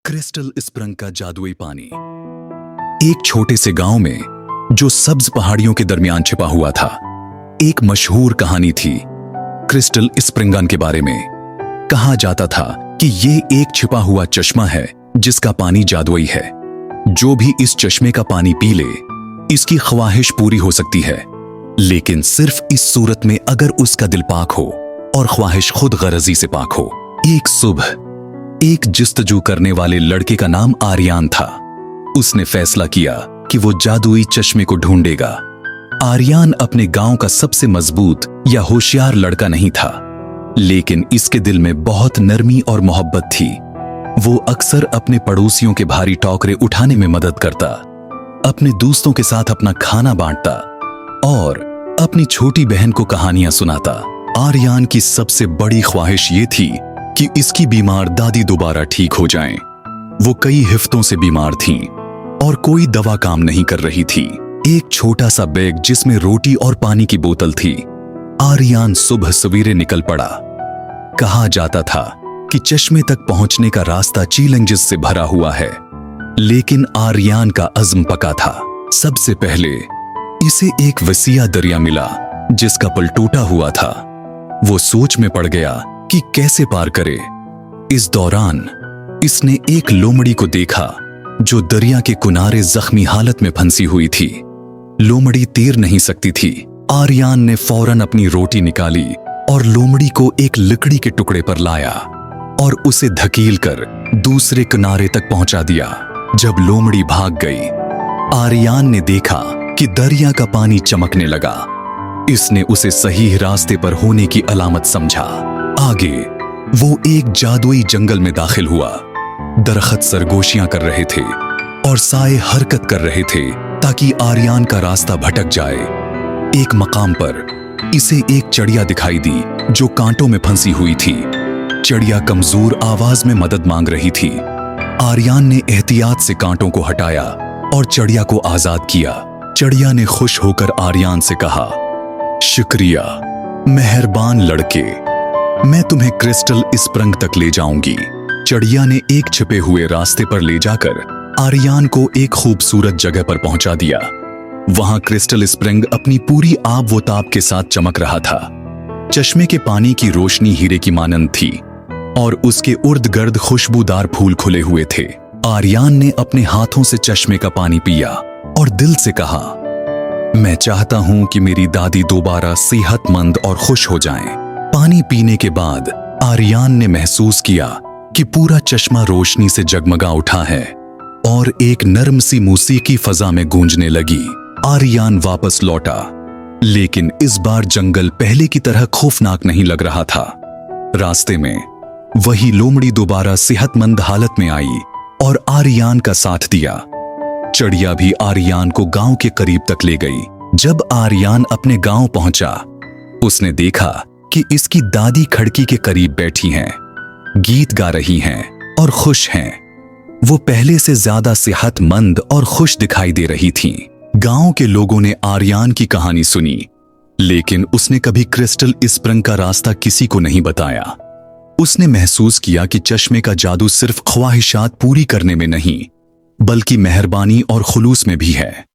Crystal spring का जादुई पानी। एक छोटे से गांव में जो सब्ज पहाड़ियों के दरमियान छिपा हुआ था, एक मशहूर कहानी थी क्रिस्टल स्प्रिंगन के बारे में। कहा जाता था कि ये एक छिपा हुआ चश्मा है जिसका पानी जादुई है। जो भी इस चश्मे का पानी पी ले, इसकी ख्वाहिश पूरी हो सकती है, लेकिन सिर्फ इस सूरत में अगर उसका दिल पाक हो और ख्वाहिश खुद गरजी से पाक हो। एक सुबह एक जस्तजू करने वाले लड़के का नाम आर्यान था। उसने फैसला किया कि वो जादुई चश्मे को ढूंढेगा। आर्यान अपने गांव का सबसे मजबूत या होशियार लड़का नहीं था, लेकिन इसके दिल में बहुत नरमी और मोहब्बत थी। वो अक्सर अपने पड़ोसियों के भारी टोकरे उठाने में मदद करता, अपने दोस्तों के साथ अपना खाना बांटता और अपनी छोटी बहन को कहानियां सुनाता। आर्यान की सबसे बड़ी ख्वाहिश ये थी कि इसकी बीमार दादी दोबारा ठीक हो जाएं। वो कई हफ्तों से बीमार थीं और कोई दवा काम नहीं कर रही थी। एक छोटा सा बैग जिसमें रोटी और पानी की बोतल थी। आर्यान सुबह सवेरे निकल पड़ा। कहा जाता था कि चश्मे तक पहुंचने का रास्ता चैलेंजेस से भरा हुआ है, लेकिन आर्यान का अज़्म पक्का था। सबसे पहले इसे एक वसीया दरिया मिला जिसका पुल टूटा हुआ था। वो सोच में पड़ गया कि कैसे पार करे। इस दौरान इसने एक लोमड़ी को देखा जो दरिया के किनारे जख्मी हालत में फंसी हुई थी। लोमड़ी तैर नहीं सकती थी। आर्यान ने फौरन अपनी रोटी निकाली और लोमड़ी को एक लकड़ी के टुकड़े पर लाया और उसे धकेल कर दूसरे किनारे तक पहुंचा दिया। जब लोमड़ी भाग गई, आर्यान ने देखा कि दरिया का पानी चमकने लगा। इसने उसे सही रास्ते पर होने की अलामत समझा। आगे वो एक जादुई जंगल में दाखिल हुआ। दरख्त सरगोशियां कर रहे थे और साए हरकत कर रहे थे ताकि आर्यान का रास्ता भटक जाए। एक मकाम पर इसे एक चिड़िया दिखाई दी जो कांटों में फंसी हुई थी। चिड़िया कमजोर आवाज में मदद मांग रही थी। आर्यान ने एहतियात से कांटों को हटाया और चिड़िया को आजाद किया। चिड़िया ने खुश होकर आर्यान से कहा, शुक्रिया मेहरबान लड़के, मैं तुम्हें क्रिस्टल स्प्रिंग तक ले जाऊंगी। चिड़िया ने एक छिपे हुए रास्ते पर ले जाकर आर्यान को एक खूबसूरत जगह पर पहुंचा दिया। वहां क्रिस्टल स्प्रिंग अपनी पूरी आब व ताब के साथ चमक रहा था। चश्मे के पानी की रोशनी हीरे की मानंद थी और उसके उर्द गर्द खुशबूदार फूल खुले हुए थे। आर्यान ने अपने हाथों से चश्मे का पानी पिया और दिल से कहा, मैं चाहता हूं कि मेरी दादी दोबारा सेहतमंद और खुश हो जाएं। पानी पीने के बाद आर्यान ने महसूस किया कि पूरा चश्मा रोशनी से जगमगा उठा है और एक नर्म सी मौसीकी फजा में गूंजने लगी। आर्यान वापस लौटा, लेकिन इस बार जंगल पहले की तरह खौफनाक नहीं लग रहा था। रास्ते में वही लोमड़ी दोबारा सेहतमंद हालत में आई और आर्यान का साथ दिया। चिड़िया भी आर्यान को गांव के करीब तक ले गई। जब आर्यान अपने गांव पहुंचा, उसने देखा कि इसकी दादी खिड़की के करीब बैठी हैं, गीत गा रही हैं और खुश हैं। वो पहले से ज्यादा सेहतमंद और खुश दिखाई दे रही थीं। गांव के लोगों ने आर्यान की कहानी सुनी, लेकिन उसने कभी क्रिस्टल स्प्रिंग का रास्ता किसी को नहीं बताया। उसने महसूस किया कि चश्मे का जादू सिर्फ ख्वाहिशात पूरी करने में नहीं, बल्कि मेहरबानी और खुलूस में भी है।